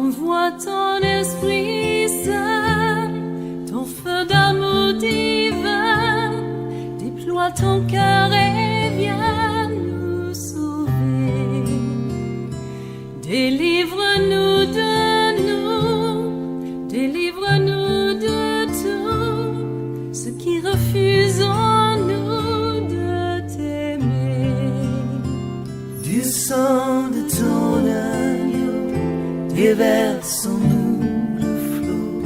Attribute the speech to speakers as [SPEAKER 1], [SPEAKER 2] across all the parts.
[SPEAKER 1] Envoie ton esprit saint, ton feu d'amour divin, déploie ton cœur et viens nous sauver. Délivre-nous de nous, délivre-nous de tout, ceux qui refusent en nous de t'aimer.
[SPEAKER 2] Du sang de ton agneau, déversons-nous le flot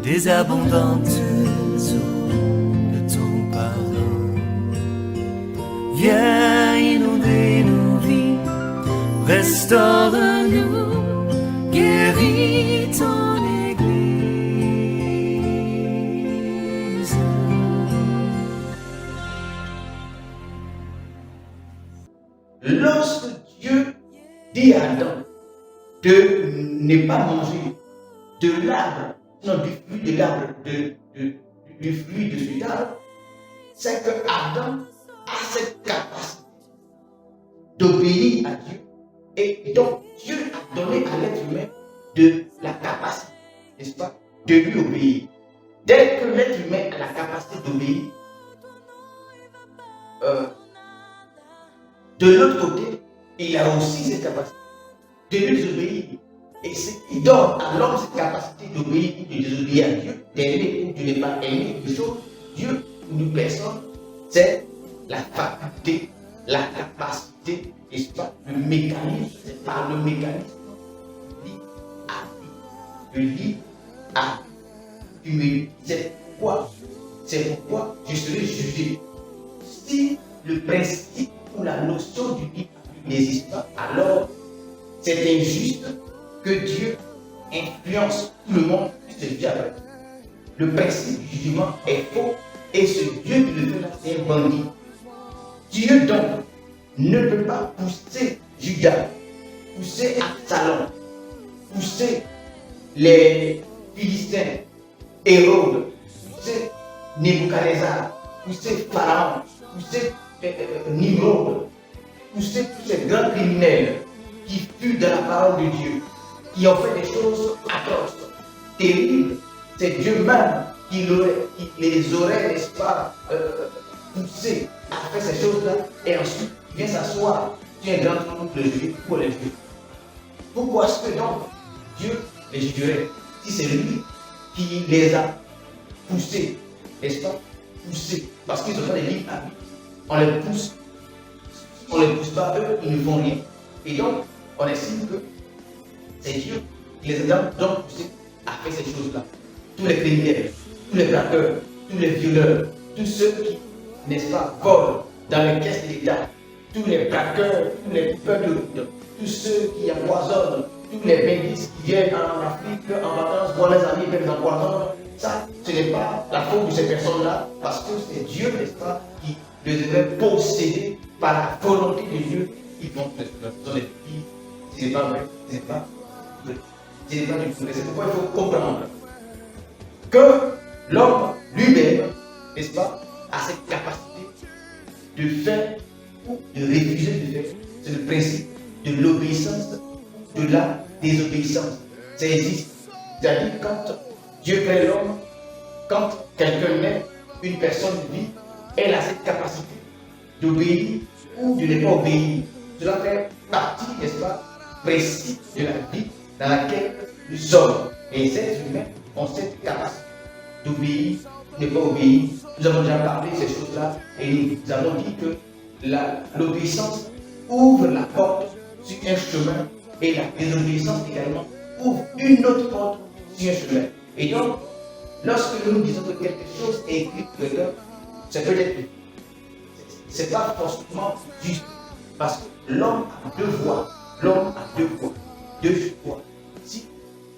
[SPEAKER 2] des abondantes eaux de ton pardon. Viens inonder nos vies, restaure-nous, guéris ton Église.
[SPEAKER 3] Lorsque Dieu dit à Adam de ne pas manger de l'arbre, non du fruit de l'arbre, du fruit de cet arbre, c'est que Adam a cette capacité d'obéir à Dieu. Et donc Dieu a donné à l'être humain de la capacité, n'est-ce pas, de lui obéir. Dès que l'être humain a la capacité d'obéir, de l'autre côté, il a aussi cette capacité de lui désobéir. Et il donne à l'homme cette capacité d'obéir ou de désobéir à Dieu, d'aimer ou de ne pas aimer quelque chose. Dieu ou une personne, c'est la faculté, la capacité, n'est-ce pas, le mécanisme, c'est par le mécanisme lit à vie. Le lit à vie. C'est pourquoi je serai jugé. Si le principe ou la notion du lit à vie n'existe pas, alors c'est injuste que Dieu influence tout le monde qui se vit avec. Le principe du jugement est faux et ce Dieu qui le fait là, c'est un bandit. Dieu donc ne peut pas pousser Judas, pousser Absalom, pousser les Philistins, Hérode, pousser Nebuchadnezzar, pousser Pharaon, pousser Nimrod, pousser tous ces grands criminels qui furent dans la parole de Dieu, qui ont fait des choses atroces, terribles. C'est Dieu même qui les aurait, n'est-ce pas, poussés à faire ces choses-là, et ensuite vient s'asseoir sur un grand trône pour les juger. Pourquoi est-ce que donc Dieu les jugerait si c'est lui qui les a poussés, n'est-ce pas, poussés, parce qu'ils ont fait des livres à vie. On les pousse pas, eux, ils ne font rien. Et donc, on estime que c'est Dieu qui les a donc poussés à faire ces choses-là. Tous les criminels, tous les braqueurs, tous les violeurs, tous ceux qui, n'est-ce pas, volent dans les caisses de l'État, tous les braqueurs, tous les coupeurs de route, tous ceux qui empoisonnent, tous les bénistes qui viennent en Afrique en vacances, voir les amis et les empoisonnent. Ça, ce n'est pas la faute de ces personnes-là, parce que c'est Dieu, n'est-ce pas, qui les avait possédés par la volonté de Dieu. Ils vont se des filles. Ce n'est pas vrai, ce n'est pas vrai. Ce n'est pas du tout vrai. C'est pourquoi il faut comprendre que l'homme lui-même, n'est-ce pas, a cette capacité de faire ou de refuser de faire. C'est le principe de l'obéissance, de la désobéissance. Ça existe. C'est-à-dire quand Dieu crée l'homme, quand quelqu'un naît, une personne vit, elle a cette capacité d'obéir ou de ne pas obéir. Cela fait partie, n'est-ce pas, précis de la vie dans laquelle nous sommes. Et les êtres humains ont cette capacité d'obéir, de ne pas obéir. Nous avons déjà parlé de ces choses-là et nous avons dit que l'obéissance ouvre la porte sur un chemin et la désobéissance également ouvre une autre porte sur un chemin. Et donc, lorsque nous disons que quelque chose est écrit pour quelqu'un, c'est peut-être, c'est pas forcément juste, parce que l'homme a deux voies, deux choix. Si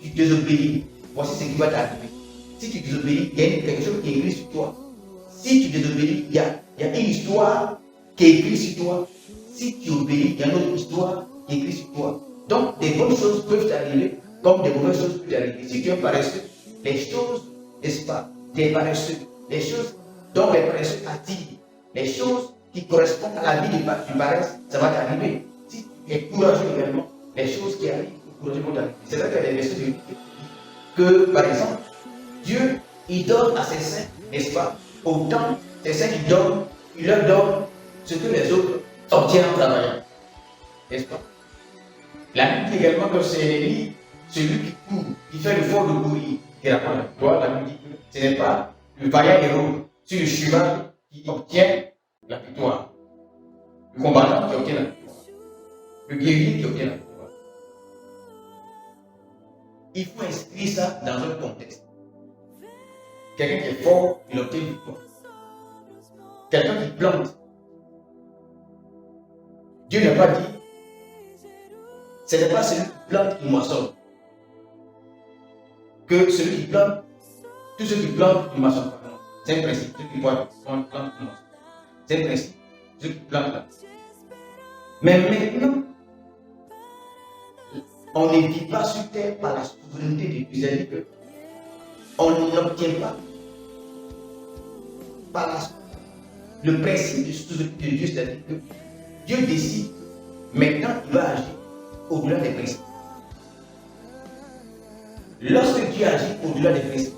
[SPEAKER 3] tu désobéis, voici ce qui va t'arriver. Si tu désobéis, il y a quelque chose qui est écrit sur toi. Si tu désobéis, il y a une histoire qui est écrite sur toi. Si tu obéis, il y a une autre histoire qui est écrite sur toi. Donc, des bonnes choses peuvent t'arriver, comme des mauvaises choses peuvent t'arriver. Si tu es paresseux, les choses, n'est-ce pas, des paresseux, les choses dont les paresseux attirent, les choses qui correspondent à la vie du paresse, ça va t'arriver. Si tu es courageux également, les choses qui arrivent encourager votre activité. C'est vrai qu'il y a des versets bibliques qui disent que, par exemple, Dieu, il donne à ses saints, n'est-ce pas, autant ses saints qui donnent, il leur donne ce que les autres obtiennent en travaillant. N'est-ce pas? La Bible dit également que c'est l'ennemi, celui qui court, qui fait l'effort de courir, qui rapporte la victoire. La Bible dit que ce n'est pas le vaillant héros sur le cheval qui obtient la victoire, le combattant qui obtient la victoire, le guerrier qui obtient la victoire. Il faut inscrire ça dans un contexte. Quelqu'un qui est fort, il obtient une victoire. Quelqu'un qui plante. Dieu n'a pas dit, ce n'est pas celui qui plante qui moissonne. Que celui qui plante, tous ceux qui plantent, ils ne moissonnent pas. C'est un principe. Ceux qui plantent, ils moissonnent. C'est un principe. Ceux qui plantent là. Mais maintenant, on ne vit pas sur terre par la souveraineté de Dieu. C'est-à-dire qu'on n'obtient pas par le principe de souveraineté de Dieu. C'est-à-dire que Dieu décide, maintenant il va agir au-delà des principes. Lorsque Dieu agit au-delà des principes,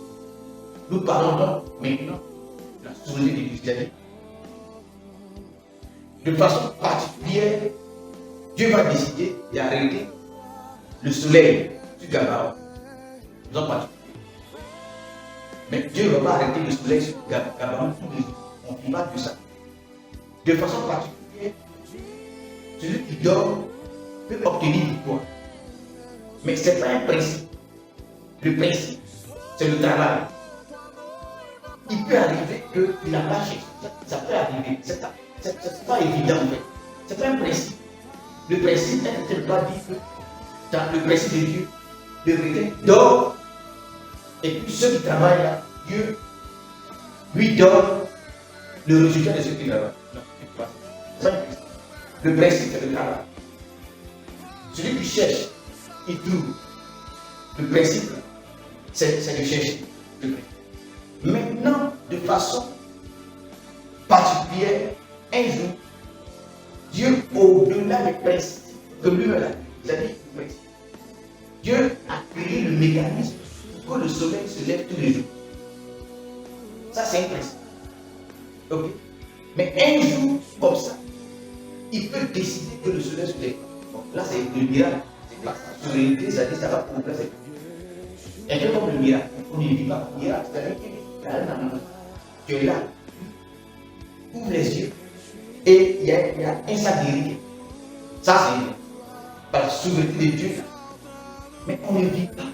[SPEAKER 3] nous parlons donc maintenant de la souveraineté de Dieu. C'est-à-dire, de façon particulière, Dieu va décider d'arrêter le soleil sur Gabaon. Nous en particulier. Mais Dieu ne va pas arrêter le soleil sur Gabaon tous les jours. On ne vit pas de ça. De façon particulière, celui qui dort peut obtenir victoire. Mais ce n'est pas un principe. Le principe, c'est le travail. Il peut arriver qu'il n'a pas cherché. Ça peut arriver. Ce n'est pas évident en fait. Ce n'est pas un principe. Le principe n'est pas dit que dans le principe de Dieu, le requin dort et puis ceux qui travaillent là, Dieu lui donne le résultat de ceux qui travaillent. Non, c'est pas un principe. Le principe, c'est le travail. Celui qui cherche, il trouve. Le principe, c'est de chercher. Maintenant, de façon particulière, un jour, Dieu, au-delà des principes que lui-même a dit, c'est-à-dire le principe, Dieu a créé le mécanisme pour que le soleil se lève tous les jours. Ça, c'est un principe. Ok? Mais un jour, comme ça, il peut décider que le soleil se lève. Bon, là, c'est le miracle. C'est pas sa souveraineté, ça dit ça va progresser. Un peu comme le miracle. On ne vit pas le miracle, c'est-à-dire que tu es là, ouvre les yeux, et il y a un sac d'héritier. Ça, c'est par la souveraineté de Dieu. Mais on ne vit pas.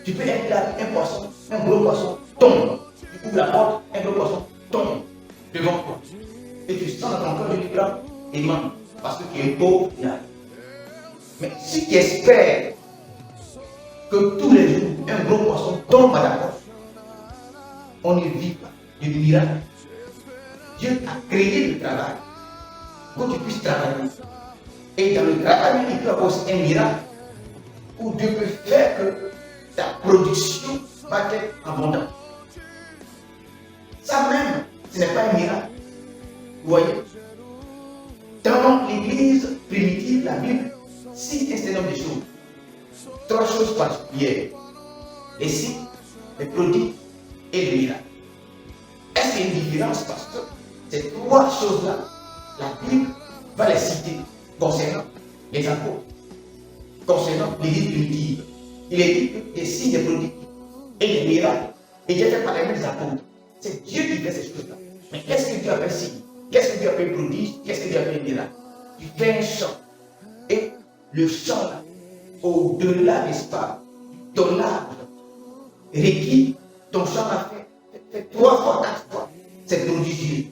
[SPEAKER 3] Tu peux être là, un poisson, un gros poisson tombe. Tu ouvres la porte, un gros poisson tombe devant toi. Et tu sens dans ton cœur du plan et manque. Parce que tu es pauvre, là. Mais si tu espères que tous les jours, un gros poisson tombe à la porte, on ne vit pas de miracle. Dieu a créé le travail pour que tu puisses travailler. Et dans le travail, il peut y avoir aussi un miracle où Dieu peut faire que ta production va être abondante. Ça même, ce n'est pas un miracle. Vous voyez? Dans l'église primitive, la Bible cite un certain nombre de choses. 3 choses particulières. Les signes, les prodiges et les miracles. Est-ce qu'il y a une différence parce que ces 3 choses-là, la Bible va les citer concernant les apôtres, concernant l'église primitive. Il est dit que des signes, des prodiges et des miracles étaient faits par les mêmes apôtres. C'est Dieu qui fait ces choses-là. Mais qu'est-ce que Dieu appelle signe? Qu'est-ce que Dieu appelle prodige? Qu'est-ce que Dieu appelle miracle? Tu fais un chant. Et le chant là, au-delà, n'est-ce pas, ton arbre requis, ton chant a fait 3 fois, 4 fois. C'est prodigieux.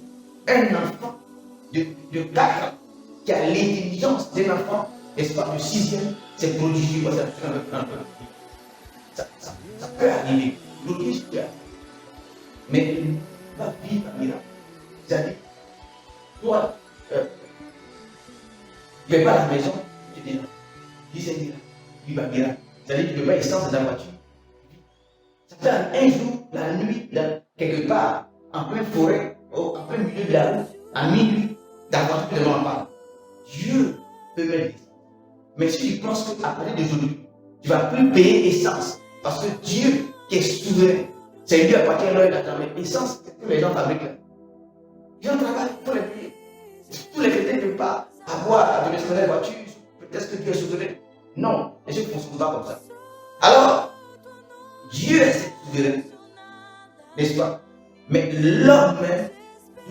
[SPEAKER 3] Un enfant de 4 ans qui a l'intelligence d'un enfant, n'est-ce pas, de 6e, c'est prodigieux. Ça peut arriver. Prodige peut arriver. Mais il va vivre un miracle. C'est-à-dire, toi, tu ne es pas à la maison, tu dis non. Dis c'est miracle. Il va miracle. C'est-à-dire que tu ne peux pas essence dans la voiture. Ça fait un jour, la nuit, quelque part, en pleine forêt, en plein milieu de la route, à minuit, ta voiture devant la parle. Dieu peut mettre des. Mais si tu penses qu'à partir d'aujourd'hui, tu ne vas plus payer essence, parce que Dieu qui est souverain, c'est lui à partir de l'heure d'attendre. Mais essence, c'est que les gens fabriquent là. Les gens travaillent pour les payer. Tous les chrétiens ne peuvent pas avoir de l'escalade voiture, peut-être que Dieu est souverain. Non, les gens ne fonctionnent pas comme ça. Alors, Dieu est souverain, n'est-ce pas? Mais l'homme même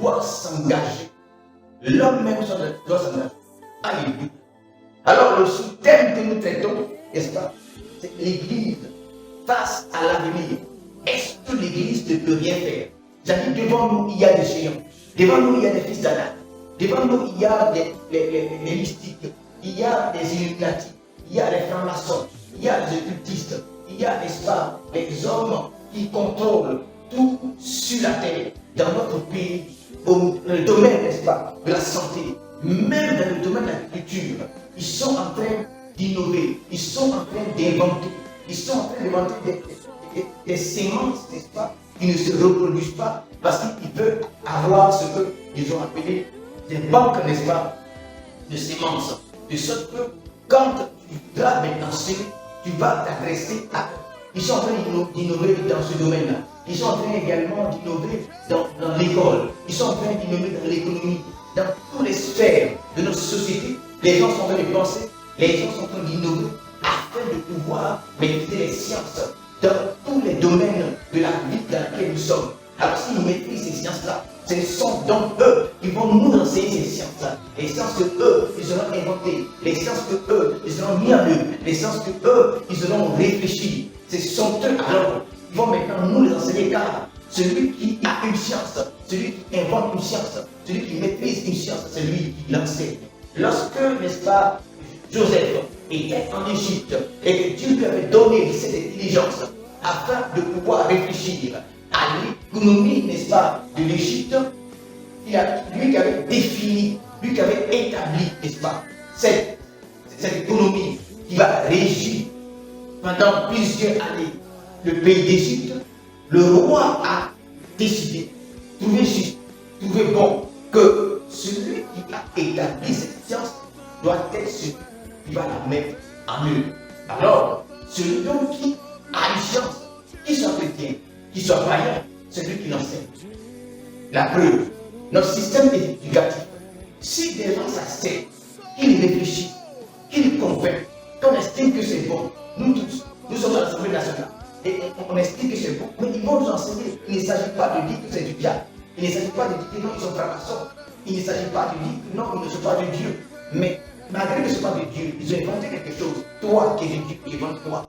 [SPEAKER 3] doit s'engager. L'homme même doit s'engager. Alléluia. Alors, le sous-thème que nous traitons, n'est-ce pas? C'est l'Église face à l'avenir. Est-ce que l'Église ne peut rien faire? C'est-à-dire, devant nous, il y a des géants. Devant nous, il y a des fils d'Adam. Devant nous, il y a les mystiques. Il y a des Illuminati. Il y a les francs-maçons. Il y a les occultistes. Il y a, n'est-ce pas, les hommes qui contrôlent tout sur la terre, dans notre pays, dans le domaine, n'est-ce pas, de la santé, même dans le domaine de l'agriculture. Ils sont en train d'innover, ils sont en train d'inventer, ils sont en train d'inventer des sémences, n'est-ce pas, qui ne se reproduisent pas parce qu'ils veulent avoir ce qu'ils ont appelé des banques, n'est-ce pas, de sémences. De sorte que quand tu voudras maintenant semer, tu vas t'adresser à. Ils sont en train d'innover dans ce domaine-là. Ils sont en train également d'innover dans l'école. Ils sont en train d'innover dans l'économie. Dans toutes les sphères de notre société, les gens sont en train de penser, les gens sont en train d'innover afin de pouvoir maîtriser les sciences dans tous les domaines de la vie dans laquelle nous sommes. Alors s'ils maîtrisent ces sciences-là, ce sont donc eux qui vont nous enseigner ces sciences-là. Les sciences que eux, ils auront inventées, les sciences que eux, ils auront mis en œuvre, les sciences que eux, ils auront réfléchi. Ce sont eux alors qui vont maintenant nous les enseigner, car celui qui a une science, celui qui invente une science, celui qui maîtrise une science, c'est lui qui l'enseigne. Lorsque, n'est-ce pas, Joseph était en Égypte et que Dieu lui avait donné cette intelligence afin de pouvoir réfléchir à l'économie, n'est-ce pas, de l'Égypte, lui qui avait défini, lui qui avait établi, n'est-ce pas, cette économie qui va régir pendant plusieurs années le pays d'Égypte, le roi a décidé, trouvé juste, trouvé bon, que celui qui a établi cette science doit être celui qui va la mettre en œuvre. Alors, celui donc qui a une science, qui soit chrétien, qui soit païen, c'est lui qui l'enseigne. La preuve, notre système éducatif, si des gens s'asseyent, qu'ils réfléchissent, qu'ils convainquent, qu'on estime que c'est bon, nous tous, nous sommes à l'Assemblée nationale, et on estime que c'est bon, mais ils vont nous enseigner. Il ne s'agit pas de dire que c'est du diable. Il ne s'agit pas de dire que non, ils sont francs-maçons. Il ne s'agit pas de dire que non, ils ne sont pas de Dieu. Mais malgré que ce ne soit pas de Dieu, ils ont inventé quelque chose. Toi qui es de Dieu, invente-toi.